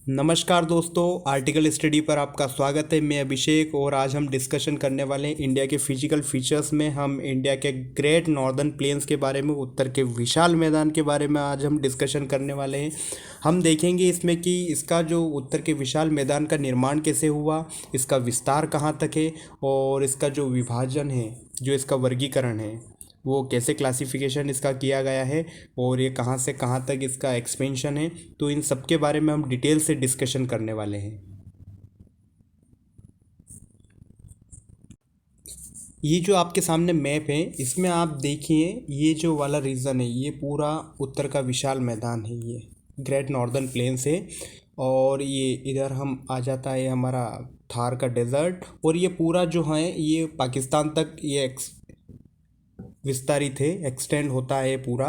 नमस्कार दोस्तों, article study पर आपका स्वागत है। मैं अभिषेक और आज हम डिस्कशन करने वाले हैं इंडिया के फिजिकल फीचर्स में। हम इंडिया के ग्रेट नॉर्दर्न प्लेन्स के बारे में, उत्तर के विशाल मैदान के बारे में आज हम डिस्कशन करने वाले हैं। हम देखेंगे इसमें कि इसका जो उत्तर के विशाल मैदान का निर्माण कैसे हुआ, इसका विस्तार कहाँ तक है और इसका जो विभाजन है, जो इसका वर्गीकरण है, वो कैसे क्लासिफिकेशन इसका किया गया है और ये कहाँ से कहाँ तक इसका एक्सपेंशन है। तो इन सब के बारे में हम डिटेल से डिस्कशन करने वाले हैं। ये जो आपके सामने मैप है, इसमें आप देखिए, ये जो वाला रीजन है ये पूरा उत्तर का विशाल मैदान है, ये ग्रेट नॉर्दर्न प्लेन्स है। और ये इधर हम आ जाता है हमारा थार का डेजर्ट, और ये पूरा जो है ये पाकिस्तान तक ये विस्तारित है, एक्सटेंड होता है पूरा।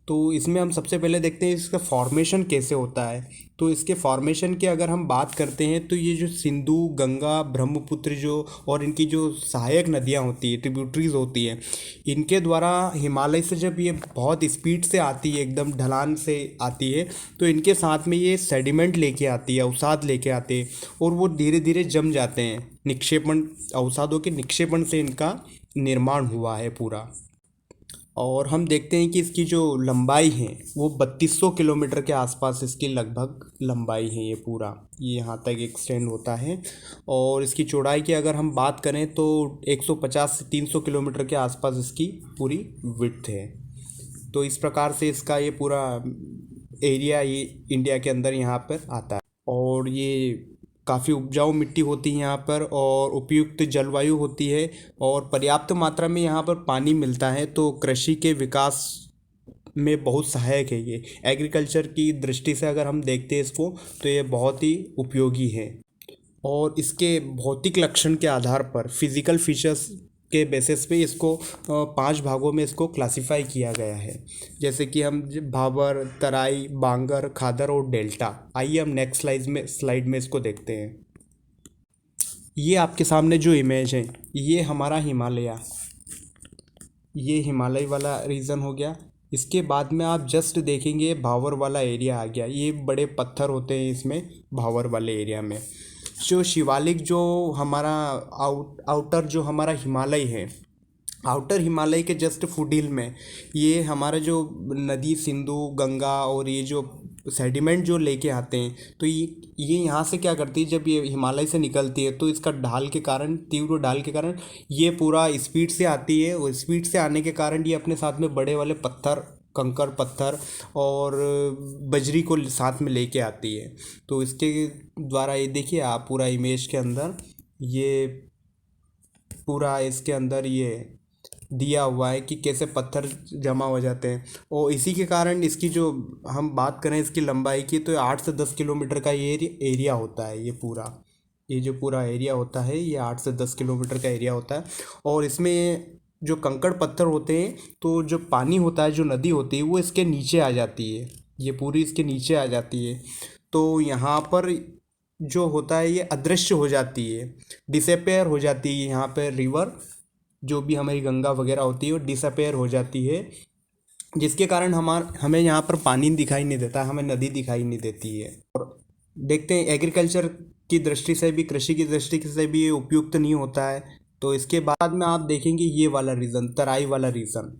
तो इसमें हम सबसे पहले देखते हैं इसका फॉर्मेशन कैसे होता है। तो इसके फॉर्मेशन की अगर हम बात करते हैं तो ये जो सिंधु, गंगा, ब्रह्मपुत्र जो और इनकी जो सहायक नदियाँ होती है, ट्रिब्यूटरीज होती है, इनके द्वारा हिमालय से जब ये बहुत स्पीड से आती है, एकदम ढलान से आती है, तो इनके साथ में ये सेडिमेंट लेके आती है, अवसाद लेके आते हैं, और वो धीरे धीरे जम जाते हैं। निक्षेपण, अवसादों के निक्षेपण से इनका निर्माण हुआ है पूरा। और हम देखते हैं कि इसकी जो लंबाई है वो 3200 किलोमीटर के आसपास इसकी लगभग लंबाई है। ये पूरा ये यहाँ तक एक्सटेंड होता है। और इसकी चौड़ाई की अगर हम बात करें तो 150 से 300 किलोमीटर के आसपास इसकी पूरी विड्थ है। तो इस प्रकार से इसका ये पूरा एरिया ये इंडिया के अंदर यहाँ पर आता है। और ये काफ़ी उपजाऊ मिट्टी होती है यहाँ पर, और उपयुक्त जलवायु होती है, और पर्याप्त मात्रा में यहाँ पर पानी मिलता है। तो कृषि के विकास में बहुत सहायक है ये। एग्रीकल्चर की दृष्टि से अगर हम देखते हैं इसको, तो ये बहुत ही उपयोगी है। और इसके भौतिक लक्षण के आधार पर, फिजिकल फीचर्स के बेसिस पे इसको 5 भागों में इसको क्लासिफाई किया गया है। जैसे कि हम भाबर, तराई, बांगर, खादर और डेल्टा। आइए हम नेक्स्ट स्लाइड में इसको देखते हैं। ये आपके सामने जो इमेज है, ये हमारा हिमालय, ये हिमालय वाला रीजन हो गया। इसके बाद में आप जस्ट देखेंगे भावर वाला एरिया आ गया। ये बड़े पत्थर होते हैं इसमें, भावर वाले एरिया में। जो शिवालिक, जो हमारा आउटर जो हमारा हिमालय है, आउटर हिमालय के जस्ट फुटहिल में ये हमारा जो नदी सिंधु, गंगा और ये जो सेडिमेंट जो लेके आते हैं, तो ये यहाँ से क्या करती है, जब ये हिमालय से निकलती है तो इसका ढाल के कारण, तीव्र ढाल के कारण ये पूरा स्पीड से आती है। और स्पीड से आने के कारण ये अपने साथ में बड़े वाले पत्थर, कंकर पत्थर और बजरी को साथ में लेके आती है। तो इसके द्वारा ये देखिए आप पूरा इमेज के अंदर, ये पूरा इसके अंदर ये दिया हुआ है कि कैसे पत्थर जमा हो जाते हैं। और इसी के कारण इसकी जो हम बात करें इसकी लंबाई की, तो 8 से 10 किलोमीटर का ये एरिया होता है। ये पूरा, ये जो पूरा एरिया होता है ये 8 से 10 किलोमीटर का एरिया होता है। और इसमें जो कंकड़ पत्थर होते हैं, तो जो पानी होता है, जो नदी होती है, वो इसके नीचे आ जाती है। ये पूरी इसके नीचे आ जाती है। तो यहाँ पर जो होता है ये अदृश्य हो जाती है, डिसअपेयर हो जाती है। यहाँ पर रिवर, जो भी हमारी गंगा वगैरह होती है, वो डिसअपेयर हो जाती है, जिसके कारण हमें यहाँ पर पानी दिखाई नहीं देता, हमें नदी दिखाई नहीं देती है। और देखते हैं एग्रीकल्चर की दृष्टि से भी, कृषि की दृष्टि से भी ये उपयुक्त नहीं होता है। तो इसके बाद में आप देखेंगे ये वाला रीजन, तराई वाला रीजन,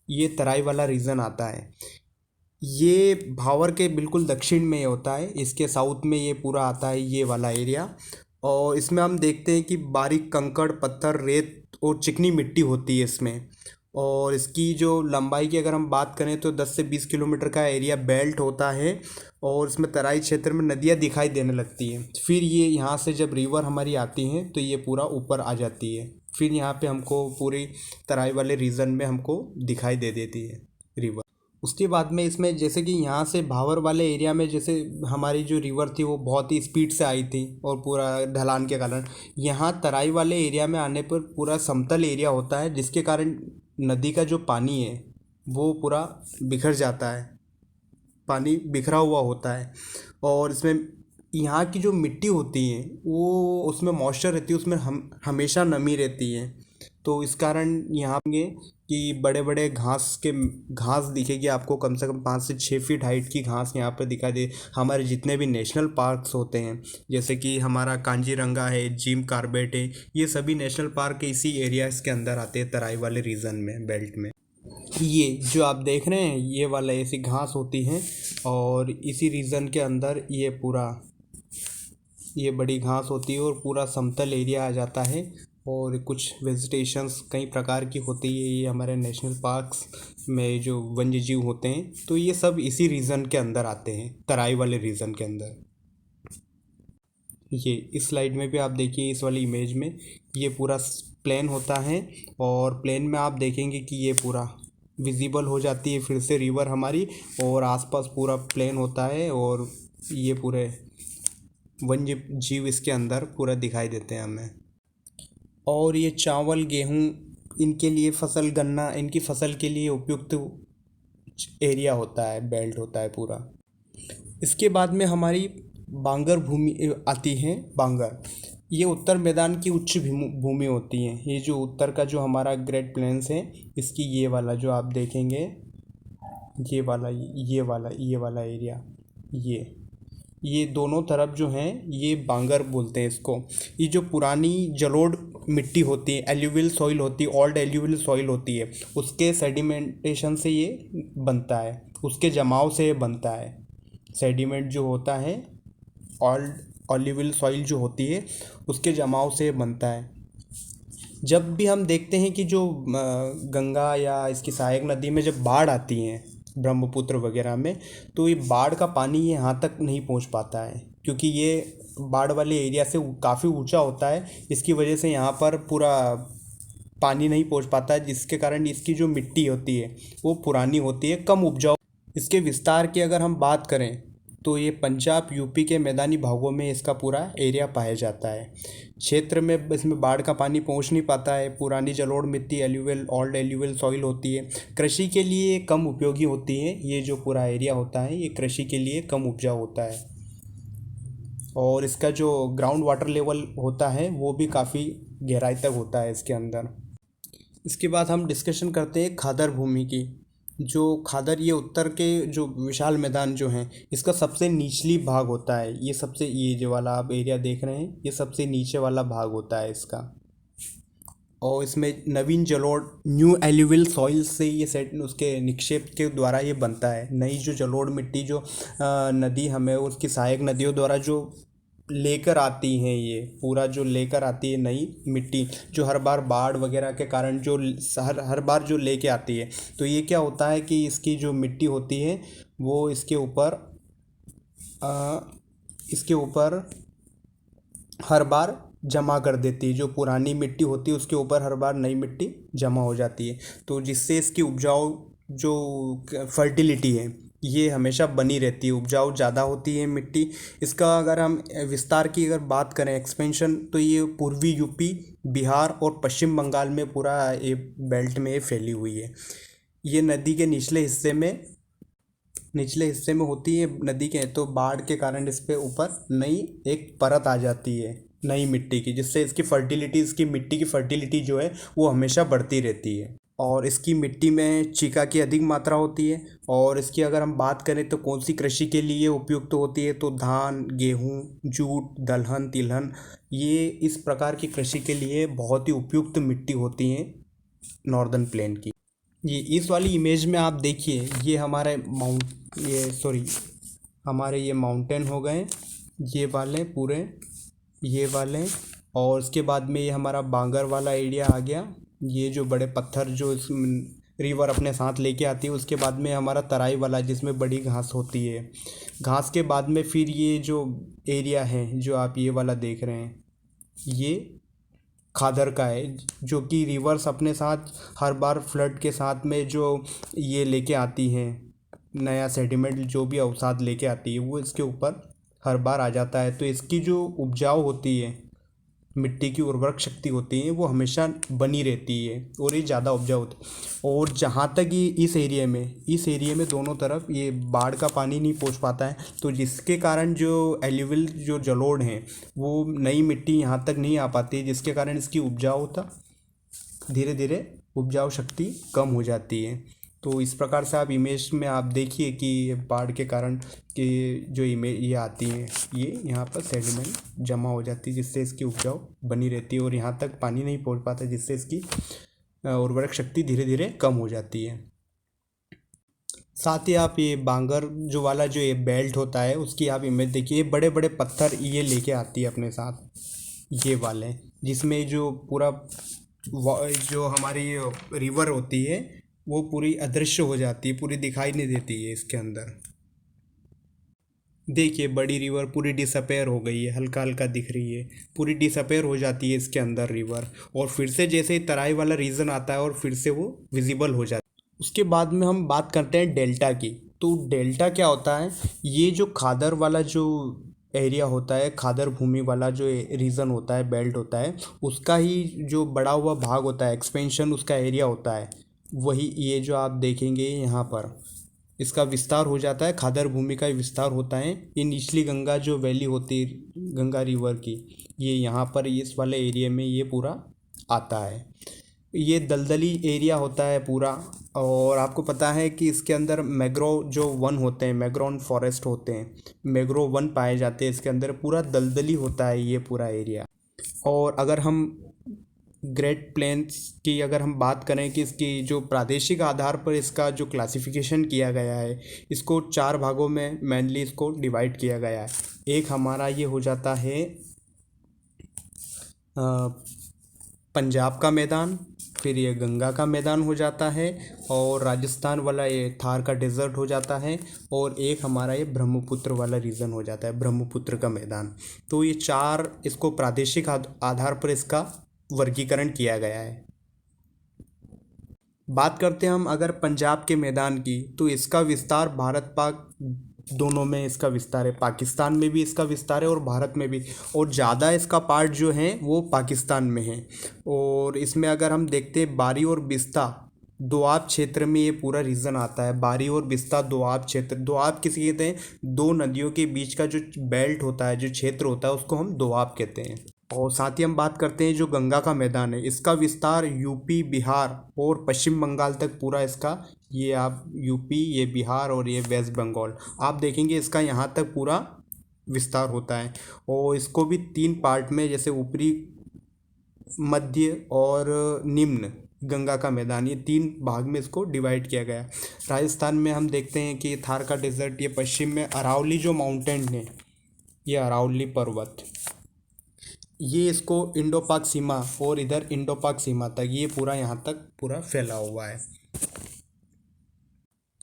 ये तराई वाला रीजन आता है। ये भावर के बिल्कुल दक्षिण में होता है, इसके साउथ में ये पूरा आता है, ये वाला एरिया। और इसमें हम देखते हैं कि बारीक कंकड़, पत्थर, रेत और चिकनी मिट्टी होती है इसमें। और इसकी जो लंबाई की अगर हम बात करें तो 10 से 20 किलोमीटर का एरिया बेल्ट होता है। और इसमें तराई क्षेत्र में नदियाँ दिखाई देने लगती हैं। फिर ये यहाँ से जब रिवर हमारी आती हैं तो ये पूरा ऊपर आ जाती है। फिर यहाँ पे हमको पूरी तराई वाले रीजन में हमको दिखाई दे देती है रिवर। उसके बाद में इसमें जैसे कि यहाँ से भावर वाले एरिया में, जैसे हमारी जो रिवर थी वो बहुत ही स्पीड से आई थी और पूरा ढलान के कारण, यहाँ तराई वाले एरिया में आने पर पूरा समतल एरिया होता है, जिसके कारण नदी का जो पानी है वो पूरा बिखर जाता है, पानी बिखरा हुआ होता है। और इसमें यहाँ की जो मिट्टी होती है वो, उसमें मॉइस्चर रहती है, उसमें हमेशा नमी रहती है। तो इस कारण यहाँ पे कि बड़े बड़े घास दिखेगी आपको, कम से कम 5 से 6 फीट हाइट की घास यहाँ पर दिखाई दे। हमारे जितने भी नेशनल पार्क्स होते हैं, जैसे कि हमारा कांजीरंगा है, जिम कॉर्बेट है, ये सभी नेशनल पार्क इसी एरियाज़ के अंदर आते हैं, तराई वाले रीजन में, बेल्ट में। ये जो आप देख रहे हैं ये वाला ऐसी घास होती हैं, और इसी रीजन के अंदर ये बड़ी घास होती है और पूरा समतल एरिया आ जाता है, और कुछ वेजिटेशंस कई प्रकार की होती है। ये हमारे नेशनल पार्क्स में जो वन्य जीव होते हैं, तो ये सब इसी रीजन के अंदर आते हैं, तराई वाले रीजन के अंदर। ये इस स्लाइड में भी आप देखिए, इस वाली इमेज में ये पूरा प्लेन होता है, और प्लेन में आप देखेंगे कि ये पूरा विजिबल हो जाती है फिर से रिवर हमारी, और आसपास पूरा प्लेन होता है, और ये पूरे वन्य जीव इसके अंदर पूरा दिखाई देते हैं हमें। और ये चावल, गेहूँ, इनके लिए फसल, गन्ना, इनकी फसल के लिए उपयुक्त एरिया होता है, बेल्ट होता है पूरा। इसके बाद में हमारी बांगर भूमि आती है। बांगर ये उत्तर मैदान की उच्च भूमि होती है। ये जो उत्तर का जो हमारा ग्रेट प्लेन्स है, इसकी ये वाला जो आप देखेंगे, ये वाला एरिया, ये दोनों तरफ जो हैं ये बांगर बोलते हैं इसको। ये जो पुरानी जलोढ़ मिट्टी होती है, एल्यूवियल सॉइल होती है, ओल्ड एल्यूवियल सॉइल होती है, उसके सेडिमेंटेशन से ये बनता है, उसके जमाव से ये बनता है। सेडिमेंट जो होता है, ओल्ड एल्यूवियल सॉइल जो होती है, उसके जमाव से बनता है। जब भी हम देखते हैं कि जो गंगा या इसकी सहायक नदी में जब बाढ़ आती है, ब्रह्मपुत्र वगैरह में, तो ये बाढ़ का पानी यहाँ तक नहीं पहुँच पाता है, क्योंकि ये बाढ़ वाले एरिया से काफ़ी ऊंचा होता है। इसकी वजह से यहाँ पर पूरा पानी नहीं पहुँच पाता है, जिसके कारण इसकी जो मिट्टी होती है वो पुरानी होती है, कम उपजाऊ। इसके विस्तार की अगर हम बात करें तो ये पंजाब, यूपी के मैदानी भागों में इसका पूरा एरिया पाया जाता है। क्षेत्र में इसमें बाढ़ का पानी पहुंच नहीं पाता है। पुरानी जलोढ़ मिट्टी, एल्यूवियल, ओल्ड एल्यूवियल सॉइल होती है। कृषि के लिए कम उपयोगी होती है। ये जो पूरा एरिया होता है ये कृषि के लिए कम उपजाऊ होता है, और इसका जो ग्राउंड वाटर लेवल होता है वो भी काफ़ी गहराई तक होता है इसके अंदर। इसके बाद हम डिस्कशन करते हैं खादर भूमि की। जो खादर, ये उत्तर के जो विशाल मैदान जो हैं, इसका सबसे निचली भाग होता है। ये जो वाला आप एरिया देख रहे हैं, ये सबसे नीचे वाला भाग होता है इसका, और इसमें नवीन जलोढ़, न्यू एल्यूवियल सॉइल से ये सेट उसके निक्षेप के द्वारा ये बनता है। नई जो जलोढ़ मिट्टी जो नदी हमें उसकी सहायक नदियों द्वारा जो लेकर आती हैं, ये पूरा जो लेकर आती है नई मिट्टी, जो हर बार बाढ़ वगैरह के कारण जो हर बार जो लेके आती है, तो ये क्या होता है कि इसकी जो मिट्टी होती है वो इसके ऊपर हर बार जमा कर देती है। जो पुरानी मिट्टी होती है उसके ऊपर हर बार नई मिट्टी जमा हो जाती है, तो जिससे इसकी उपजाऊ जो फर्टिलिटी है ये हमेशा बनी रहती है, उपजाऊ ज़्यादा होती है मिट्टी। इसका अगर हम विस्तार की अगर बात करें, एक्सपेंशन, तो ये पूर्वी यूपी, बिहार और पश्चिम बंगाल में पूरा ये बेल्ट में फैली हुई है। ये नदी के निचले हिस्से में होती है नदी के, तो बाढ़ के कारण इस पे ऊपर नई एक परत आ जाती है नई मिट्टी की, जिससे इसकी मिट्टी की फर्टिलिटी जो है वो हमेशा बढ़ती रहती है। और इसकी मिट्टी में चीका की अधिक मात्रा होती है। और इसकी अगर हम बात करें तो कौन सी कृषि के लिए उपयुक्त होती है, तो धान, गेहूँ, जूट, दलहन, तिलहन, ये इस प्रकार की कृषि के लिए बहुत ही उपयुक्त मिट्टी होती है नॉर्दर्न प्लेन की। ये इस वाली इमेज में आप देखिए, ये हमारे माउंटेन हो गए, ये वाले पूरे, ये वाले, और उसके बाद में ये हमारा बांगर वाला एरिया आ गया। ये जो बड़े पत्थर जो इस रिवर अपने साथ लेके आती है, उसके बाद में हमारा तराई वाला जिसमें बड़ी घास होती है। घास के बाद में फिर ये जो एरिया है जो आप ये वाला देख रहे हैं, ये खादर का है, जो कि रिवर्स अपने साथ हर बार फ्लड के साथ में जो ये लेके आती है, नया सेडिमेंट जो भी अवसाद लेके आती है वो इसके ऊपर हर बार आ जाता है। तो इसकी जो उपजाऊ होती है, मिट्टी की उर्वरक शक्ति होती है, वो हमेशा बनी रहती है और ये ज़्यादा उपजाऊ होती है। और जहाँ तक ये इस एरिया में दोनों तरफ ये बाढ़ का पानी नहीं पहुँच पाता है, तो जिसके कारण जो एल्यूवियल जो जलोढ़ हैं वो नई मिट्टी यहाँ तक नहीं आ पाती है, जिसके कारण इसकी उपजाऊता धीरे धीरे उपजाऊ शक्ति कम हो जाती है। तो इस प्रकार से आप इमेज में आप देखिए कि बाढ़ के कारण कि जो इमेज ये आती हैं, ये यहाँ पर सेडिमेंट जमा हो जाती है, जिससे इसकी उपजाऊ बनी रहती है और यहाँ तक पानी नहीं पहुँच पाता, जिससे इसकी उर्वरक शक्ति धीरे धीरे कम हो जाती है। साथ ही आप ये बांगर जो वाला जो ये बेल्ट होता है उसकी आप इमेज देखिए, ये बड़े बड़े पत्थर ये लेके आती है अपने साथ, ये वाले, जिसमें जो पूरा जो हमारी रिवर होती है वो पूरी अदृश्य हो जाती है, पूरी दिखाई नहीं देती है इसके अंदर। देखिए बड़ी रिवर पूरी डिसअपेयर हो गई है, हल्का हल्का दिख रही है, पूरी डिसअपेयर हो जाती है इसके अंदर रिवर, और फिर से जैसे ही तराई वाला रीजन आता है और फिर से वो विजिबल हो जाती है। उसके बाद में हम बात करते हैं डेल्टा की। तो डेल्टा क्या होता है, ये जो खादर वाला जो एरिया होता है, खादर भूमि वाला जो रीजन होता है, बेल्ट होता है, उसका ही जो बड़ा हुआ भाग होता है, एक्सपेंशन उसका एरिया होता है, वही ये जो आप देखेंगे यहाँ पर इसका विस्तार हो जाता है, खादर भूमि का विस्तार होता है। ये निचली गंगा जो वैली होती है गंगा रिवर की, ये यहाँ पर इस वाले एरिया में ये पूरा आता है। ये दलदली एरिया होता है पूरा, और आपको पता है कि इसके अंदर मैग्रोव जो वन होते हैं, मैग्रोव फॉरेस्ट होते हैं, मैग्रोव वन पाए जाते हैं इसके अंदर, पूरा दलदली होता है ये पूरा एरिया। और अगर हम ग्रेट प्लेन्स की अगर हम बात करें कि इसकी जो प्रादेशिक आधार पर इसका जो क्लासिफिकेशन किया गया है, इसको 4 भागों में मेनली इसको डिवाइड किया गया है। एक हमारा ये हो जाता है पंजाब का मैदान, फिर ये गंगा का मैदान हो जाता है, और राजस्थान वाला ये थार का डेजर्ट हो जाता है, और एक हमारा ये ब्रह्मपुत्र वाला रीजन हो जाता है, ब्रह्मपुत्र का मैदान। तो ये 4 इसको प्रादेशिक आधार पर इसका वर्गीकरण किया गया है। बात करते हैं हम अगर पंजाब के मैदान की, तो इसका विस्तार भारत पाक दोनों में इसका विस्तार है, पाकिस्तान में भी इसका विस्तार है और भारत में भी, और ज़्यादा इसका पार्ट जो है वो पाकिस्तान में है। और इसमें अगर हम देखते हैं बारी और बिस्ता दोआब क्षेत्र में ये पूरा रीजन आता है। बारी और बिस्ता दोआब क्षेत्र, दोआब किसे कहते हैं, 2 नदियों के बीच का जो बेल्ट होता है, जो क्षेत्र होता है, उसको हम दोआब कहते हैं। और साथ ही हम बात करते हैं जो गंगा का मैदान है, इसका विस्तार यूपी, बिहार और पश्चिम बंगाल तक पूरा इसका, ये आप यूपी, ये बिहार और ये वेस्ट बंगाल आप देखेंगे, इसका यहाँ तक पूरा विस्तार होता है। और इसको भी 3 पार्ट में, जैसे ऊपरी, मध्य और निम्न गंगा का मैदान, ये 3 भाग में इसको डिवाइड किया गया। राजस्थान में हम देखते हैं कि थार का डेजर्ट, ये पश्चिम में अरावली जो माउंटेन है, ये अरावली पर्वत, ये इसको इंडो पाक सीमा, और इधर इंडो पाक सीमा तक ये पूरा यहाँ तक पूरा फैला हुआ है।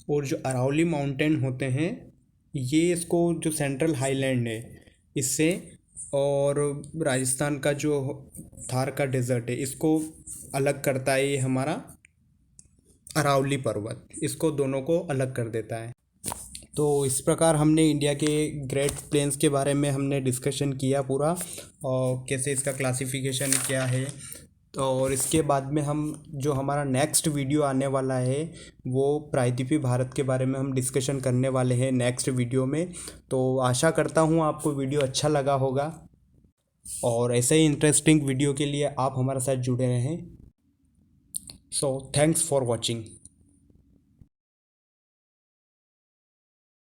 और जो अरावली माउंटेन होते हैं, ये इसको जो सेंट्रल हाईलैंड है इससे, और राजस्थान का जो थार का डेजर्ट है, इसको अलग करता है ये हमारा अरावली पर्वत, इसको दोनों को अलग कर देता है। तो इस प्रकार हमने इंडिया के ग्रेट प्लेन्स के बारे में हमने डिस्कशन किया पूरा, और कैसे इसका क्लासिफिकेशन क्या है। तो और इसके बाद में हम जो हमारा नेक्स्ट वीडियो आने वाला है वो प्रायद्वीपीय भारत के बारे में हम डिस्कशन करने वाले हैं नेक्स्ट वीडियो में। तो आशा करता हूँ आपको वीडियो अच्छा लगा होगा, और ऐसे ही इंटरेस्टिंग वीडियो के लिए आप हमारे साथ जुड़े रहें। So thanks for watching.